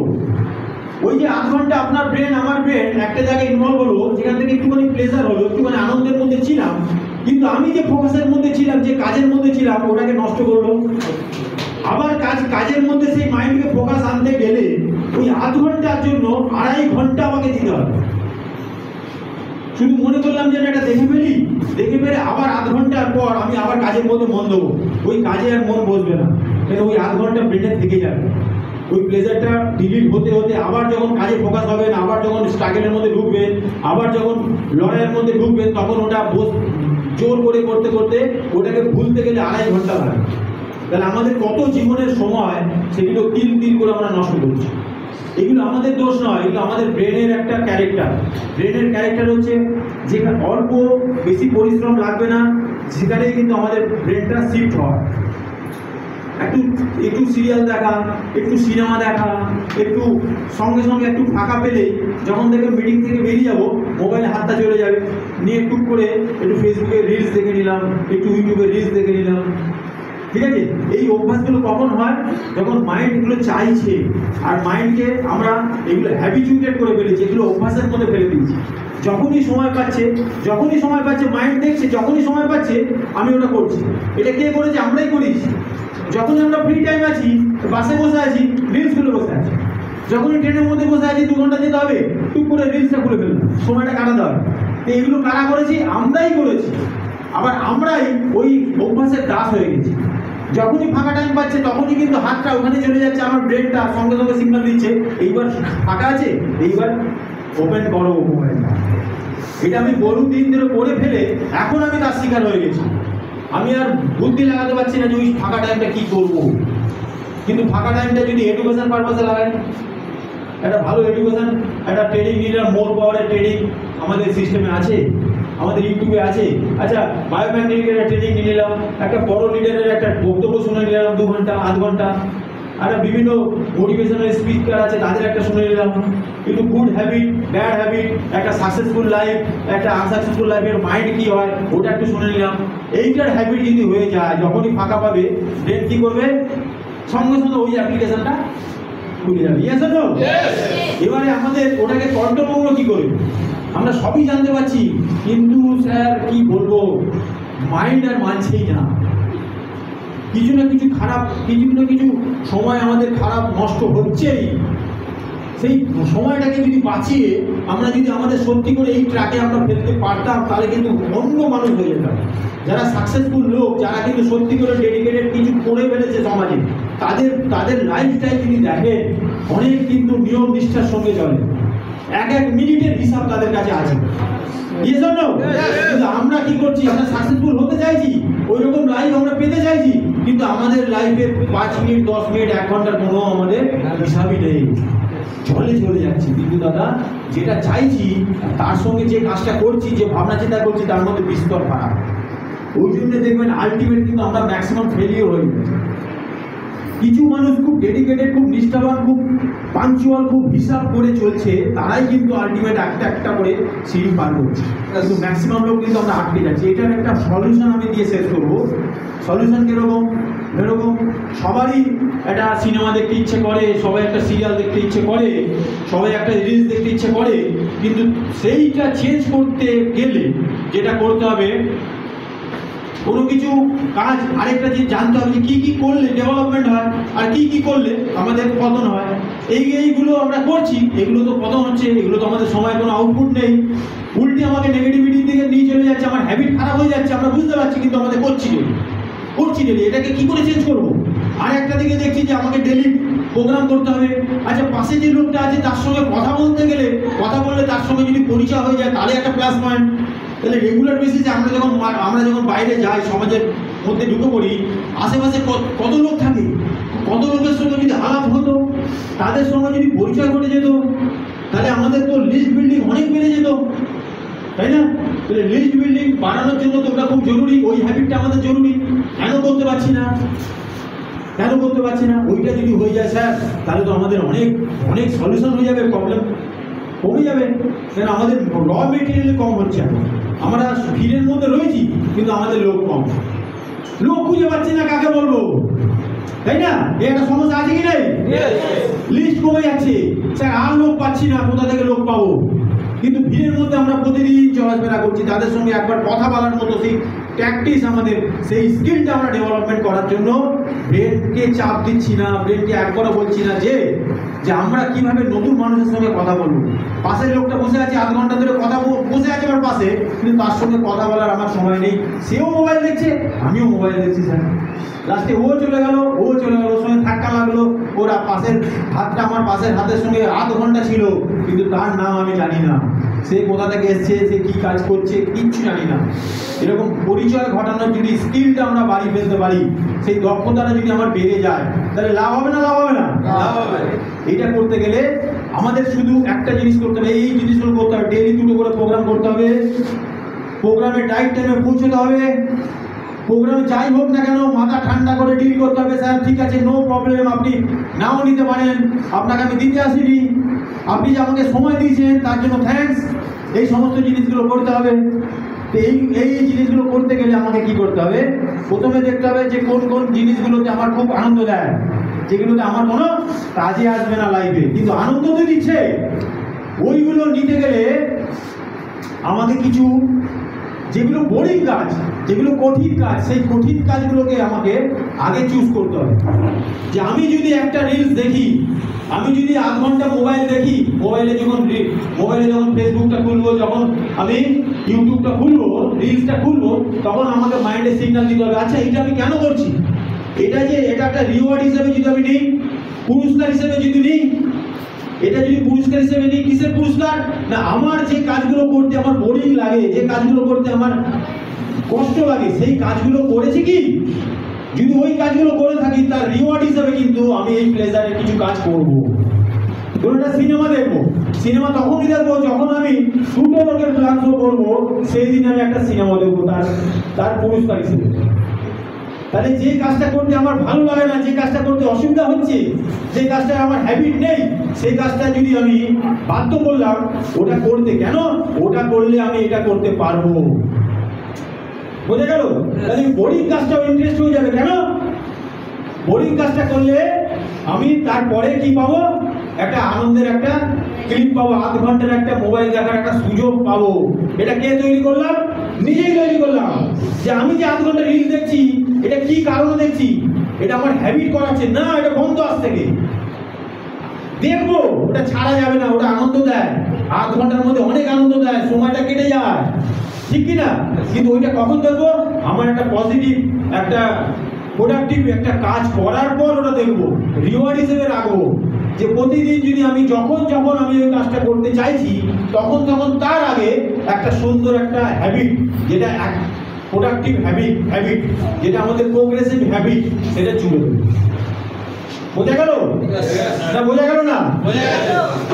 S1: ওই যে 8 ঘন্টা আপনার ব্রেন আমার ব্রেন একটা জায়গায় ইনভলভ হলো, যেখান থেকে একটুখানি প্লেজার হলো, একটুখানি আনন্দের মধ্যে ছিলাম, কিন্তু আমি যে ফোকাসের মধ্যে ছিলাম, যে কাজের মধ্যে ছিলাম, ওটাকে নষ্ট করলো। আবার কাজের মধ্যে সেই মাইন্ডকে ফোকাস আনতে গেলে ওই 8 ঘন্টার জন্য 2.5 ঘন্টা আমাকে দিতে হবে। শুধু মনে করলাম যে এটা দেখে ফেলে আবার 8 ঘন্টার পর আমি আবার কাজের মধ্যে মন দেবো, ওই কাজে আর মন বসবে না, ওই 8 ঘন্টা ব্রেনে থেকে যাবে। ওই প্লেজারটা ডিলিট হতে আবার যখন কাজে ফোকাস হবেন, আবার যখন স্ট্রাগলের মধ্যে ঢুকবেন, আবার যখন লড়াইয়ের মধ্যে ঢুকবেন, তখন ওটা জোর করে করতে ওটাকে ভুলতে গেলে 2.5 ঘন্টা লাগে। তাহলে আমাদের কত জীবনের সময় সেগুলো তিল করে আমরা নষ্ট করছি। এগুলো আমাদের দোষ নয়, এগুলো আমাদের ব্রেনের একটা ক্যারেক্টার। ব্রেনের ক্যারেক্টার হচ্ছে যেখানে অল্প বেশি পরিশ্রম লাগবে না, সেখানেই কিন্তু আমাদের ব্রেনটা শিফট হয়। একটু সিরিয়াল দেখা, একটু সিনেমা দেখা, একটু সঙ্গে একটু ফাঁকা পেলে, যখন দেখে মিটিং থেকে বেরিয়ে যাবো, মোবাইলে হাতটা চলে যাবে, নিয়ে একটু করে একটু ফেসবুকে রিলস দেখে নিলাম, একটু ইউটিউবে রিলস দেখে নিলাম। ঠিক আছে? এই অভ্যাসগুলো কখন হয়? যখন মাইন্ড এগুলো চাইছে, আর মাইন্ডকে আমরা এগুলো হ্যাবিচুয়েটেড করে ফেলেছি, এগুলো অভ্যাসের মধ্যে ফেলে দিয়েছি। যখনই সময় পাচ্ছে মাইন্ড দেখছে, যখনই সময় পাচ্ছে আমি ওটা করছি। এটা কে করেছে? আমরাই করেছি। যখনই আমরা ফ্রি টাইম আছি, বাসে বসে আছি, রিলস খুলে বসে আছি। যখনই ট্রেনের মধ্যে বসে আছি, 2 ঘন্টা যেতে হবে, টুক করে রিলসটা খুলে ফেললাম, সময়টা কাটাতে হবে। তো এগুলো কারা করেছি? আমরাই করেছি। আবার আমরাই ওই অভ্যাসের দাস হয়ে গেছি। যখনই ফাঁকা টাইম পাচ্ছে, তখনই কিন্তু হাতটা ওখানে চলে যাচ্ছে, আমার ব্রেনটা সঙ্গে সিগন্যাল দিচ্ছে, এইবার ফাঁকা আছে, এইবার ওপেন করো মোবাইলটা। এটা আমি বহুদিন ধরে করে ফেলে এখন আমি তার শিকার হয়ে গেছি। আমি আর বুদ্ধি লাগাতে পারছি না যে ওই ফাঁকা টাইমটা কি করব। কিন্তু ফাঁকা টাইমটা যদি এডুকেশন পারপাসে লাগাই, একটা ভালো এডুকেশন, একটা ট্রেনিং নিলাম, মোর পাওয়ারের ট্রেনিং আমাদের সিস্টেমে আছে, আমাদের ইউটিউবে আছে। আচ্ছা, বায়োমেকানিকের একটা ট্রেনিং নিয়ে নিলাম, একটা বড় লিডারের একটা বক্তব্য শুনে নিলাম 2 ঘন্টা 8 ঘন্টা, একটা বিভিন্ন মোটিভেশনাল স্পিকার আছে তাদের একটা শুনে নিলাম, একটু গুড হ্যাবিট, ব্যাড হ্যাবিট, একটা সাকসেসফুল লাইফ, একটা আনসাকসেসফুল লাইফের মাইন্ড কি হয় ওটা একটু শুনে নিলাম। এইটার হ্যাবিট যদি হয়ে যায়, যখনই ফাঁকা পাবে ব্রেন কি করবে, সঙ্গে সঙ্গে ওই অ্যাপ্লিকেশনটা খুলে যাবে। Yes or no? এবারে আমাদের ওটাকে কন্ট্রোল করবো কি করে? আমরা সবই জানতে পারছি, কিন্তু স্যার কি বলবো, মাইন্ড আর মানছেই না। কিছু না কিছু খারাপ, কিছু না কিছু সময় আমাদের খারাপ নষ্ট হচ্ছেই। সেই সময়টাকে যদি বাঁচিয়ে আমরা যদি আমাদের সত্যি করে এই ট্র্যাকে আমরা ফেলতে পারতাম, তাহলে কিন্তু অন্য মানুষ হয়ে যেতাম। যারা সাকসেসফুল লোক, যারা কিন্তু সত্যি করে ডেডিকেটেড কিছু করে ফেলেছে সমাজে, তাদের লাইফস্টাইল যদি দেখেন, অনেক কিন্তু নিয়ম নিষ্ঠার সঙ্গে চলে। এক এক মিনিটের হিসাব তাদের কাছে আছে। Yes or no? কিন্তু আমরা কি করছি, আমরা সাকসেসফুল হতে চাইছি, ওই রকম লাইফ আমরা পেতে চাইছি, কিন্তু আমাদের লাইফে 5 মিনিট 10 মিনিট 1 ঘন্টার কোনো আমাদের হিসাবই নেই, চলে যাচ্ছি। কিন্তু দাদা, যেটা চাইছি তার সঙ্গে যে কাজটা করছি, যে ভাবনা চিন্তা করছি, তার মধ্যে বিস্তর ফারাক। ওই জন্য দেখবেন আলটিমেট কিন্তু আমরা ম্যাক্সিমাম ফেলিওর হয়ে যাচ্ছি। কিছু মানুষ খুব ডেডিকেটেড, খুব নিষ্ঠাবান, খুব পাঞ্চুয়াল, খুব হিসাব করে চলছে, তারাই কিন্তু আলটিমেট একটা করে সিঁড়ি পার করছে। কিন্তু ম্যাক্সিমাম লোক কিন্তু আমরা আটকে যাচ্ছি। এটার একটা সলিউশন আমি দিয়ে শেষ করবো। সলিউশন কীরকম? এরকম সবারই একটা সিনেমা দেখতে ইচ্ছে করে, সবাই একটা সিরিয়াল দেখতে ইচ্ছে করে, সবাই একটা রিলস দেখতে ইচ্ছে করে, কিন্তু সেইটা চেঞ্জ করতে গেলে যেটা করতে হবে, কোনো কিছু কাজ আরেকটা যে জানতে হবে যে কী করলে ডেভেলপমেন্ট হয় আর কী করলে আমাদের পতন হয়। এইগুলো আমরা করছি, এগুলো তো পতন হচ্ছে, এগুলো তো আমাদের সময় কোনো আউটপুট নেই, উল্টে আমাকে নেগেটিভিটির দিকে নিয়ে চলে যাচ্ছে, আমার হ্যাবিট খারাপ হয়ে যাচ্ছে, আমরা বুঝতে পারছি, কিন্তু আমাদের করছি ডেলি। এটাকে কী করে চেঞ্জ করবো? আর একটা দিকে দেখছি যে আমাকে ডেলি প্রোগ্রাম করতে হবে। আচ্ছা, পাশে যে লোকটা আছে তার সঙ্গে কথা বলতে গেলে, কথা বললে তার সঙ্গে যদি পরিচয় হয়ে যায়, তাহলে একটা প্লাস পয়েন্ট। তাহলে রেগুলার বেসিসে আমরা যখন বাইরে যাই, সমাজের মধ্যে ঢুকে পড়ি, আশেপাশে কত লোক থাকে, কত লোকের সঙ্গে যদি আলাপ হতো, তাদের সঙ্গে যদি পরিচয় ঘটে যেত, তাহলে আমাদের তো লিস্ট বিল্ডিং অনেক বেড়ে যেত, তাই না? তাহলে লিস্ট বিল্ডিং বাড়ানোর জন্য তো ওটা খুব জরুরি, ওই হ্যাবিটটা আমাদের জরুরি। কেন করতে পারছি না? ওইটা যদি হয়ে যায় স্যার, তাহলে তো আমাদের অনেক সলিউশন হয়ে যাবে, প্রবলেম কমে যাবে। কেন আমাদের র মেটেরিয়াল কম হচ্ছে, আমরা ভিড়ের মধ্যে রয়েছি, কিন্তু আমাদের লোক কম, লোক খুঁজে পাচ্ছি না কাকে বলবো, তাই না? একটা সমস্যা আছে কি নাই? লিস্ট কমে যাচ্ছে স্যার, আর লোক পাচ্ছি না, কোথা থেকে লোক পাবো? কিন্তু ভিড়ের মধ্যে আমরা প্রতিদিন চলাফেরা করছি, তাদের সঙ্গে একবার কথা বলার মতো সেই প্র্যাকটিস, আমাদের সেই স্কিলটা আমরা ডেভেলপমেন্ট করার জন্য ব্রেনকে চাপ দিচ্ছি না, ব্রেনকে একবারও বলছি না যে আমরা কিভাবে নতুন মানুষের সঙ্গে কথা বলবো। পাশের লোকটা বসে আছে, 8 ঘন্টা ধরে কথা বসে আছে আমার পাশে, কিন্তু তার সঙ্গে কথা বলার আমার সময় নেই। সেও মোবাইল দেখছে, আমিও মোবাইল দেখছি স্যার। লাস্টে ও চলে গেল, ওর সঙ্গে ধাক্কা লাগলো, ওরা পাশের হাতটা আমার পাশের হাতের সঙ্গে 8 ঘন্টা ছিল, কিন্তু তার নাম আমি জানি না, সে কোথা থেকে এসছে, সে কী কাজ করছে, কিচ্ছু জানি না। এরকম পরিচয় ঘটানোর যদি স্কিলটা আমরা বাড়িয়ে ফেলতে পারি, সেই দক্ষতাটা যদি আমার বেড়ে যায়, তাহলে লাভ হবে না? লাভ হবে। এইটা করতে গেলে আমাদের শুধু একটা জিনিস করতে হবে, এই জিনিসগুলো করতে হবে। ডেইলি 2টো করে প্রোগ্রাম করতে হবে, প্রোগ্রামে টাইট টাইমে পৌঁছতে হবে, প্রোগ্রামে যাই হোক না কেন মাথা ঠান্ডা করে ডিল করতে হবে। স্যার ঠিক আছে, নো প্রবলেম, আপনি নাও নিতে পারেন, আপনাকে আমি দিতে আসিনি, আপনি যে আমাকে সময় দিয়েছেন তার জন্য থ্যাঙ্কস। এই সমস্ত জিনিসগুলো করতে হবে। তো এই জিনিসগুলো করতে গেলে আমাকে কি করতে হবে? প্রথমে দেখতে হবে যে কোন জিনিসগুলোতে আমার খুব আনন্দ দেয়, যেগুলোতে আমার কোনো কাজে আসবে না লাইফে, কিন্তু আনন্দ তো দিচ্ছে। ওইগুলো নিতে গেলে আমাকে কিছু, যেগুলো বোরিং কাজ, যেগুলো কঠিন কাজ, সেই কঠিন কাজগুলোকে আমাকে আগে চুজ করতে হবে। যে আমি যদি একটা রিলস দেখি, আমি যদি 8 ঘন্টা মোবাইল দেখি, মোবাইলে যখন ফেসবুকটা খুলবো, যখন আমি ইউটিউবটা খুলবো, রিলসটা খুলবো, তখন আমাকে মাইন্ডে সিগন্যাল দিতে হবে, আচ্ছা এটা আমি কেন করছি? এটা একটা রিওয়ার্ড হিসেবে যদি আমি নিই, পুরস্কার হিসেবে যদি নিই, এটা যদি পুরস্কার হিসেবে নিই, কিসের পুরস্কার? না আমার যে কাজগুলো করতে আমার বোরিং লাগে, যে কাজগুলো করতে আমার কষ্ট লাগে, সেই কাজগুলো করেছি কি, যদি ওই কাজগুলো করে থাকি তার রিওয়ার্ড হিসেবে কিন্তু আমি এই প্লেজারের কিছু কাজ করব। ধরুন একটা সিনেমা দেখবো, সিনেমা তখনই দেখবো যখন আমি দুটো লোকের প্ল্যান শো করবো, সেই দিন আমি একটা সিনেমা দেখবো তার পুরস্কার হিসেবে। তাহলে যে কাজটা করতে আমার ভালো লাগে না, যে কাজটা করতে অসুবিধা হচ্ছে, যে কাজটা আমার হ্যাবিট নেই, সেই কাজটা যদি আমি বাধ্য করলাম ওটা করতে, কেন? ওটা করলে আমি এটা করতে পারবো। বোঝা গেল? তাহলে বোরিং কাজটাও ইন্টারেস্ট হয়ে যাবে। কেন? বোরিং কাজটা করলে আমি তারপরে কি পাবো? একটা আনন্দের একটা ক্লিপ পাবো, আধ ঘন্টার একটা মোবাইল দেখার একটা সুযোগ পাবো। এটা কে তৈরি করলাম? নিজেই তৈরি করলাম। যে আমি যে আধ ঘন্টা রিল দেখছি, এটা কি কারণে দেখছি? এটা আমার হ্যাবিট করাচ্ছে না, এটা বন্ধ আজ থেকে দেখবো, ওটা ছাড়া যাবে না, ওটা আনন্দ দেয়, আধ ঘন্টার মধ্যে অনেক আনন্দ দেয়, সময়টা কেটে যায়, ঠিক কি না? কিন্তু ওইটা কখন দেখবো? আমার একটা পজিটিভ, একটা প্রোডাক্টিভ একটা কাজ করার পর ওটা দেখবো, রিওয়ার্ড হিসেবে রাখবো। যে প্রতিদিন যদি আমি যখন যখন আমি ওই কাজটা করতে চাইছি, তখন তখন তার আগে একটা সুন্দর একটা হ্যাবিট, যেটা প্রোডাক্টিভ হ্যাবিট, যেটা আমাদের প্রোগ্রেসিভ হ্যাবিট, সেটা জুড়ে দেবে। বোঝা গেল না? বোঝা গেল না?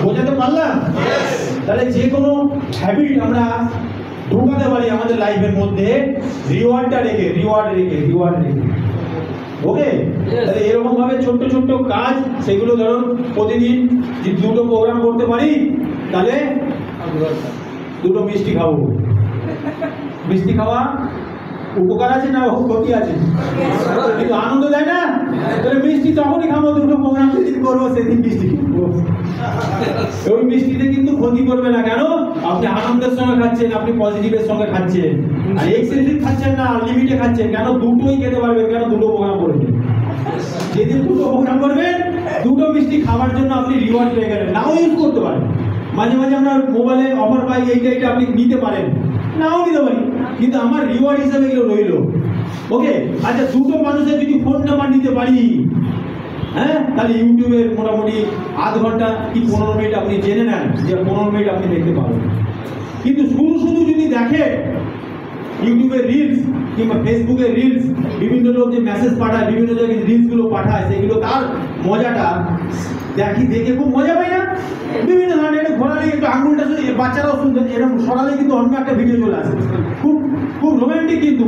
S1: বোঝাতে পারলাম? তাহলে যে কোনো হ্যাবিট আমরা ঢোকাতে পারি আমাদের লাইফের মধ্যে, রিওয়ার্ডটা রেখে, রিওয়ার্ড রেখে। ওকে? তাহলে এরকম ভাবে ছোট্ট ছোট্ট কাজ, সেগুলো ধরুন প্রতিদিন যদি দুটো প্রোগ্রাম করতে পারি, তাহলে দুটো মিষ্টি খাবো। মিষ্টি খাওয়া উপকার আছে না ক্ষতি আছে? কিন্তু আনন্দ দেয় না? তাহলে মিষ্টি তখনই খাবো, দুটো প্রোগ্রাম যেদিন করবো সেদিন মিষ্টি খাবো। ওই মিষ্টিতে কিন্তু ক্ষতি করবে না। কেন? আপনি আনন্দের সঙ্গে খাচ্ছেন, আপনি পজিটিভের সঙ্গে খাচ্ছেন, আর এক্সেসিভ খাচ্ছেন না, লিমিটে খাচ্ছেন। কেন? দুটোই খেতে পারবেন। কেন? দুটো প্রোগ্রাম করবেন। যেদিন দুটো প্রোগ্রাম করবেন, দুটো মিষ্টি খাওয়ার জন্য আপনি রিওয়ার্ড পেয়ে গেলেন। নাও ইউজ করতে পারেন, মাঝে মাঝে আমরা মোবাইলে অফার পাই, এইটা আপনি নিতে পারেন, নাও নিতে পারি, কিন্তু আমার রিওয়ার্ড হিসেবে এগুলো রইল। ওকে? আচ্ছা, দুটো মানুষের যদি ফোন নাম্বার নিতে পারি, হ্যাঁ, তাহলে ইউটিউবের মোটামুটি আধ ঘন্টা কি 15 মিনিট আপনি জেনে নেন, যে 15 মিনিট আপনি দেখতে পাবেন। কিন্তু শুধু যদি দেখেন ইউটিউবের রিলস কিংবা ফেসবুকের রিলস, বিভিন্ন লোক যে মেসেজ পাঠায়, বিভিন্ন জায়গায় রিলসগুলো পাঠায়, সেগুলো তার মজাটা দেখে খুব মজা পাই না? বিভিন্ন ধরনের একটু ঘোরালে, একটু আঙুলটা বাচ্চারাও শুনতে এরকম সরালে কিন্তু অন্য একটা ভিডিও চলে আসে, খুব খুব রোমান্টিক। কিন্তু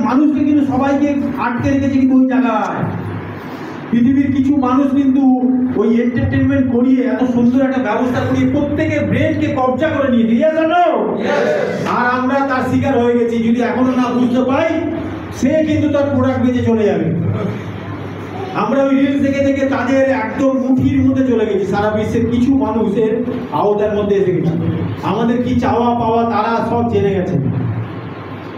S1: মানুষকে কিন্তু সবাইকে আটকে রেখেছে কিন্তু ওই জায়গায়। পৃথিবীর কিছু মানুষ কিন্তু ওই এন্টারটেনমেন্ট করিয়ে, এত সুন্দর একটা ব্যবস্থা করিয়ে প্রত্যেকের ব্রেনকে কবজা করে নিয়ে দিয়ে জানো, আর আমরা তার শিকার হয়ে গেছি। যদি এখনো না বুঝতে পাই, সে কিন্তু তার প্রোডাক্ট বেঁচে চলে যাবে। আমরা ওই রিলস দেখে দেখে তাদের একদম মুঠির মধ্যে চলে গেছি। সারা বিশ্বের কিছু মানুষের আওতার মধ্যে এসে গেছি। আমাদের কি চাওয়া পাওয়া তারা সব জেনে গেছে।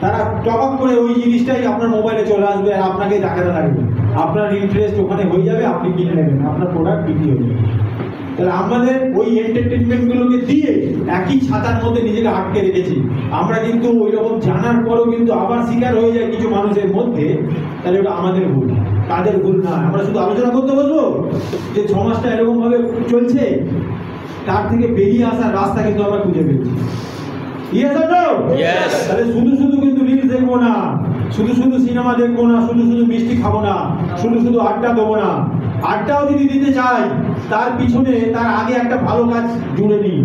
S1: তারা টপ করে ওই জিনিসটাই আপনার মোবাইলে চলে আসবে, আর আপনাকে দেখাতে থাকবে। আপনার ইন্টারেস্ট ওখানে হয়ে যাবে, আপনি কিনে নেবেন, আপনার প্রোডাক্ট বিক্রি হয়ে যাবে। তাহলে আমাদের ওই এন্টারটেনমেন্টগুলোকে দিয়ে একই ছাতার মধ্যে নিজেকে আটকে রেখেছি। আমরা কিন্তু ওই রকম জানার পরও কিন্তু আবার শিকার হয়ে যায় কিছু মানুষের মধ্যে। তাহলে ওটা আমাদের ভুল, তাদের ভুল না। আমরা শুধু আলোচনা করতে বসবো যে সমাজটা এরকম ভাবে চলছে, তার থেকে বেরিয়ে আসার রাস্তা কিন্তু আমরা খুঁজে পেয়েছি। তাহলে শুধু কিন্তু রিলস দেখবো না, শুধু সিনেমা দেখবো না, শুধু মিষ্টি খাবো না, শুধু আড্ডা দেবো না। আড্ডাও যদি দিতে চাই, তার পিছনে তার আগে একটা ভালো কাজ জুড়ে নিই,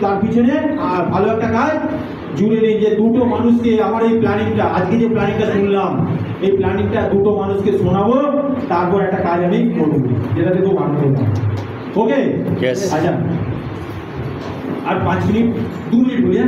S1: তার পিছনে ভালো একটা কাজ জুড়ে নিই। যে দুটো মানুষকে আমার এই প্ল্যানিংটা, আজকে যে প্ল্যানিংটা শুনলাম, এই প্ল্যানিংটা দুটো মানুষকে শোনাবো, তারপর একটা কাজ আমি করবো, যেটাতে খুব আনন্দ হবে। ওকে? আচ্ছা, আর 5 মিনিট 2 মিনিট বলি।